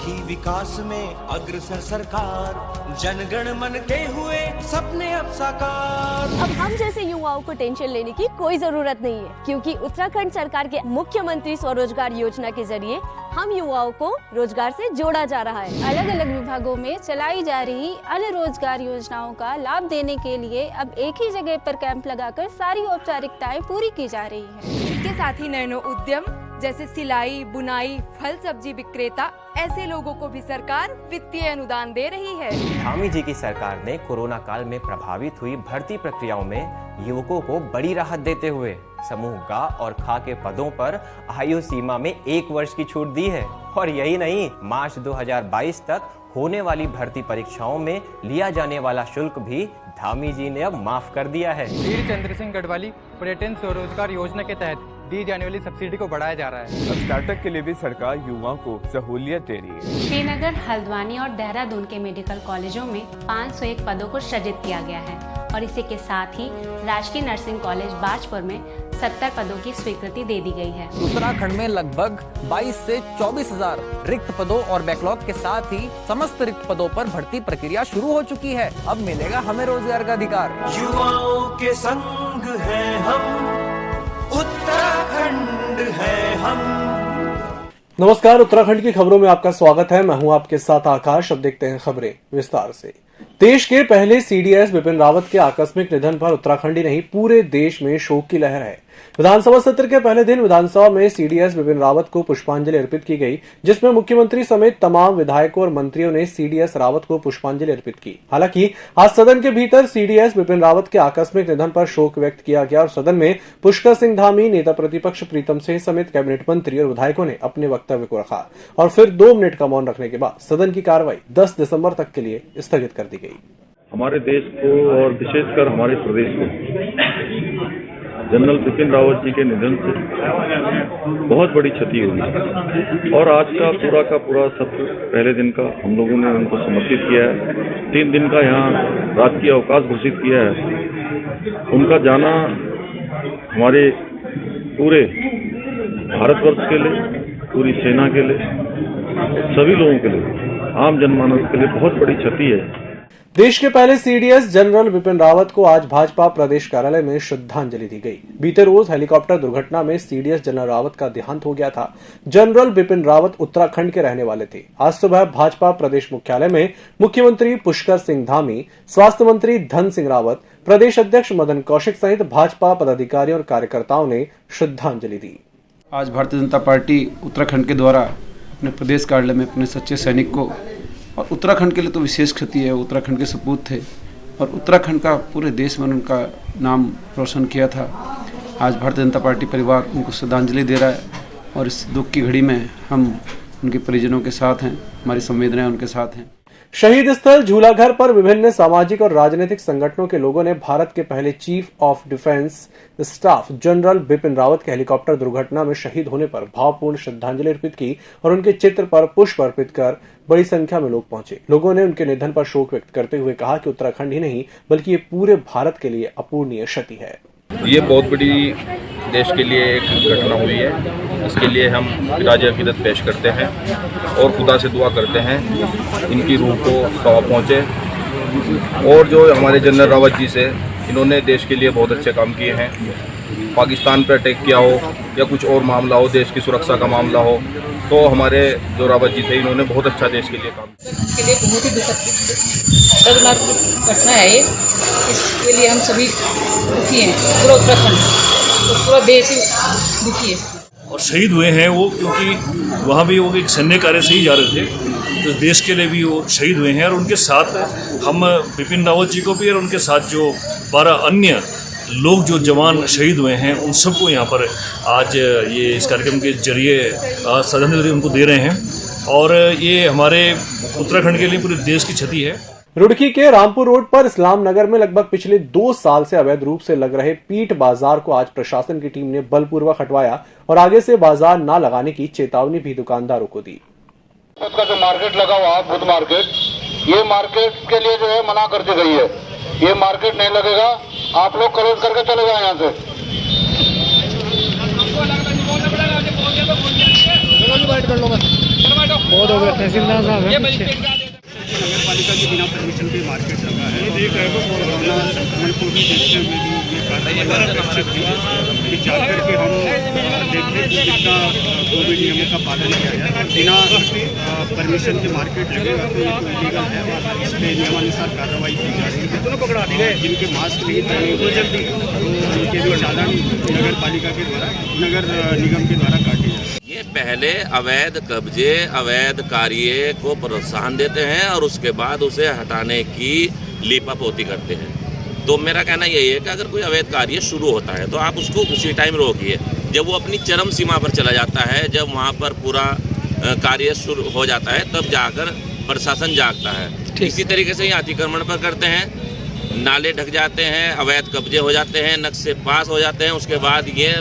दिखी विकास में अग्रसर सरकार, जनगण मन के हुए सपने अब साकार। अब हम जैसे युवाओं को टेंशन लेने की कोई जरूरत नहीं है, क्योंकि उत्तराखंड सरकार के मुख्यमंत्री स्वरोजगार योजना के जरिए हम युवाओं को रोजगार से जोड़ा जा रहा है। अलग अलग विभागों में चलाई जा रही अन्य रोजगार योजनाओं का लाभ देने के लिए अब एक ही जगह पर कैंप लगाकर सारी औपचारिकताएं पूरी की जा रही हैं। इसके साथ ही नैनो उद्यम जैसे सिलाई, बुनाई, फल सब्जी विक्रेता, ऐसे लोगों को भी सरकार वित्तीय अनुदान दे रही है। धामी जी की सरकार ने कोरोना काल में प्रभावित हुई भर्ती प्रक्रियाओं में युवकों को बड़ी राहत देते हुए समूह ग और ख के पदों पर आयु सीमा में 1 वर्ष की छूट दी है। और यही नहीं, मार्च 2022 तक होने वाली भर्ती परीक्षाओं में लिया जाने वाला शुल्क भी धामी जी ने अब माफ कर दिया है। वीर चंद्र सिंह गढ़वाली पर्यटन स्वरोजगार योजना के तहत दी जाने वाली सब्सिडी को बढ़ाया जा रहा है। अब स्टार्टअप के लिए भी सरकार युवाओं को सहूलियत दे रही है। श्रीनगर, हल्द्वानी और देहरादून के मेडिकल कॉलेजों में 501 पदों को सृजित किया गया है और इसी के साथ ही राजकीय नर्सिंग कॉलेज बाजपुर में 70 पदों की स्वीकृति दे दी गई है। उत्तराखंड में लगभग 22 से 24,000 रिक्त पदों और बैकलॉग के साथ ही समस्त रिक्त पदों पर भर्ती प्रक्रिया शुरू हो चुकी है। अब मिलेगा हमें रोजगार का अधिकार। युवाओं के संग है हम, उत्तराखंड है हम। नमस्कार, उत्तराखंड की खबरों में आपका स्वागत है। मैं हूं आपके साथ आकाश। अब देखते हैं खबरें विस्तार से। देश के पहले सीडीएस बिपिन रावत के आकस्मिक निधन पर उत्तराखंड ही नहीं पूरे देश में शोक की लहर है। विधानसभा सत्र के पहले दिन विधानसभा में सीडीएस बिपिन रावत को पुष्पांजलि अर्पित की गई, जिसमें मुख्यमंत्री समेत तमाम विधायकों और मंत्रियों ने सीडीएस रावत को पुष्पांजलि अर्पित की। हालांकि आज सदन के भीतर सीडीएस बिपिन रावत के आकस्मिक निधन पर शोक व्यक्त किया गया और सदन में पुष्कर सिंह धामी, नेता प्रतिपक्ष प्रीतम सिंह समेत कैबिनेट मंत्री और विधायकों ने अपने वक्तव्य को रखा और फिर 2 मिनट का मौन रखने के बाद सदन की कार्रवाई 10 दिसंबर तक के लिए स्थगित कर दी गई। हमारे देश को और विशेषकर हमारे प्रदेश को जनरल बिपिन रावत जी के निधन से बहुत बड़ी क्षति हुई और आज का पूरा सत्र पहले दिन का हम लोगों ने उनको समर्पित किया है। 3 दिन का यहाँ राजकीय अवकाश घोषित किया है। उनका जाना हमारे पूरे भारतवर्ष के लिए, पूरी सेना के लिए, सभी लोगों के लिए, आम जनमानस के लिए बहुत बड़ी क्षति है। देश के पहले सीडीएस जनरल बिपिन रावत को आज भाजपा प्रदेश कार्यालय में श्रद्धांजलि दी गई। बीते रोज हेलीकॉप्टर दुर्घटना में सीडीएस जनरल रावत का देहांत हो गया था। जनरल बिपिन रावत उत्तराखंड के रहने वाले थे। आज सुबह भाजपा प्रदेश मुख्यालय में मुख्यमंत्री पुष्कर सिंह धामी, स्वास्थ्य मंत्री धन सिंह रावत, प्रदेश अध्यक्ष मदन कौशिक सहित भाजपा पदाधिकारियों और कार्यकर्ताओं ने श्रद्धांजलि दी। आज भारतीय जनता पार्टी उत्तराखंड के द्वारा अपने प्रदेश कार्यालय में अपने सच्चे सैनिक को, और उत्तराखंड के लिए तो विशेष क्षति है, उत्तराखंड के सपूत थे और उत्तराखंड का पूरे देश में उनका नाम रोशन किया था। आज भारतीय जनता पार्टी परिवार उनको श्रद्धांजलि दे रहा है और इस दुख की घड़ी में हम उनके परिजनों के साथ हैं, हमारी संवेदनाएं उनके साथ हैं। शहीद स्थल झूलाघर पर विभिन्न सामाजिक और राजनीतिक संगठनों के लोगों ने भारत के पहले chief of defence staff general Bipin Rawat के हेलीकॉप्टर दुर्घटना में शहीद होने पर भावपूर्ण श्रद्धांजलि अर्पित की और उनके चित्र पर पुष्प अर्पित कर बड़ी संख्या में लोग पहुंचे। लोगों ने उनके निधन पर शोक व्यक्त करते हुए कहा कि उत्तराखंड ही नहीं बल्कि ये पूरे भारत के लिए अपूरणीय क्षति है। ये बहुत बड़ी देश के लिए एक घटना हुई है। इसके लिए हम राज अकीदत पेश करते हैं और खुदा से दुआ करते हैं इनकी रूह को सवाब पहुँचे। और जो हमारे जनरल रावत जी से, इन्होंने देश के लिए बहुत अच्छे काम किए हैं। पाकिस्तान पर अटैक किया हो या कुछ और मामला हो, देश की सुरक्षा का मामला हो, तो हमारे जो रावत जी थे इन्होंने बहुत अच्छा देश के लिए काम किया। के लिए बहुत ही दुखद घटना है ये। इसके लिए हम सभी दुखी हैं, पूरा उत्तराखंड और पूरा देश ही दुखी है। और शहीद हुए हैं वो, क्योंकि वहाँ भी वो एक सैन्य कार्य से ही जा रहे थे, तो देश के लिए भी वो शहीद हुए हैं। और उनके साथ हम बिपिन रावत जी को भी और उनके साथ जो 12 अन्य लोग जो जवान शहीद हुए हैं उन सबको यहाँ पर आज ये इस कार्यक्रम के जरिए श्रद्धांजलि उनको दे रहे हैं। और ये हमारे उत्तराखंड के लिए पूरे देश की क्षति है। रुड़की के रामपुर रोड पर इस्लाम नगर में लगभग पिछले 2 साल से अवैध रूप से लग रहे पीट बाजार को आज प्रशासन की टीम ने बलपूर्वक हटवाया और आगे से बाजार न लगाने की चेतावनी भी दुकानदारों को दी। उसका जो मार्केट लगा हुआ बुध मार्केट, ये मार्केट के लिए जो है मना कर दी गई है। ये मार्केट नहीं लगेगा, आप लोग क्लोज करके चले जाए यहाँ से। बहुत हो गया तहसीलदार साहब है पीछे। नगर पालिका के बिना परमिशन के मार्केट लगा है कोरोना संक्रमण को भी देखते हुए भी ये कार्रवाई कि जा करके हम देखें कि कितना कोविड नियमों का पालन किया जाए। बिना परमिशन के मार्केट लगेगा तो ये तो इलीगल है और इस पर नियमानुसार कार्रवाई की जा रही है। दोनों पकड़ा दी गए जिनके मास्क नहीं पहने हुए जल्दी तो उनके भी चालान नगर पालिका के द्वारा नगर निगम के द्वारा काटे जाए। ये पहले अवैध कब्जे अवैध कार्य को प्रोत्साहन देते हैं और उसके बाद उसे हटाने की लीपापोती करते हैं। तो मेरा कहना यही है कि अगर कोई अवैध कार्य शुरू होता है तो आप उसको उसी टाइम रोकिए। जब वो अपनी चरम सीमा पर चला जाता है, जब वहाँ पर पूरा कार्य शुरू हो जाता है, तब जाकर प्रशासन जागता है। इसी तरीके से ये अतिक्रमण पर करते हैं, नाले ढक जाते हैं, अवैध कब्जे हो जाते हैं, नक्शे पास हो जाते हैं, उसके बाद ये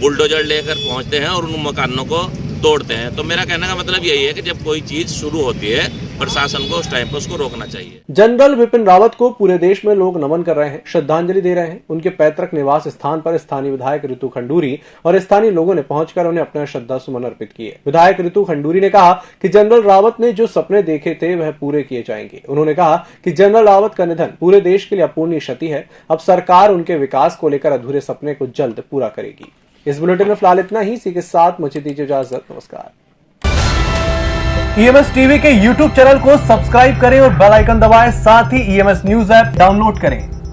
बुलडोजर लेकर पहुंचते हैं और उन मकानों को तोड़ते हैं। तो मेरा कहने का मतलब यही है कि जब कोई चीज शुरू होती है प्रशासन को उस टाइम पर उसको रोकना चाहिए। जनरल बिपिन रावत को पूरे देश में लोग नमन कर रहे हैं, श्रद्धांजलि दे रहे हैं। उनके पैतृक निवास स्थान पर स्थानीय विधायक ऋतु खंडूरी और स्थानीय लोगों ने पहुंचकर उन्हें अपना श्रद्धा सुमन अर्पित किए। विधायक ऋतु खंडूरी ने कहा कि जनरल रावत ने जो सपने देखे थे वह पूरे किए जाएंगे। उन्होंने कहा कि जनरल रावत का निधन पूरे देश के लिए अपूर्णीय क्षति है। अब सरकार उनके विकास को लेकर अधूरे सपने को जल्द पूरा करेगी। इस बुलेटिन में फिलहाल इतना ही। इसी के साथ मुझे दीजिए इजाजत। नमस्कार। ईएमएस टीवी के YouTube चैनल को सब्सक्राइब करें और बेल आइकन दबाएं। साथ ही ईएमएस न्यूज ऐप डाउनलोड करें।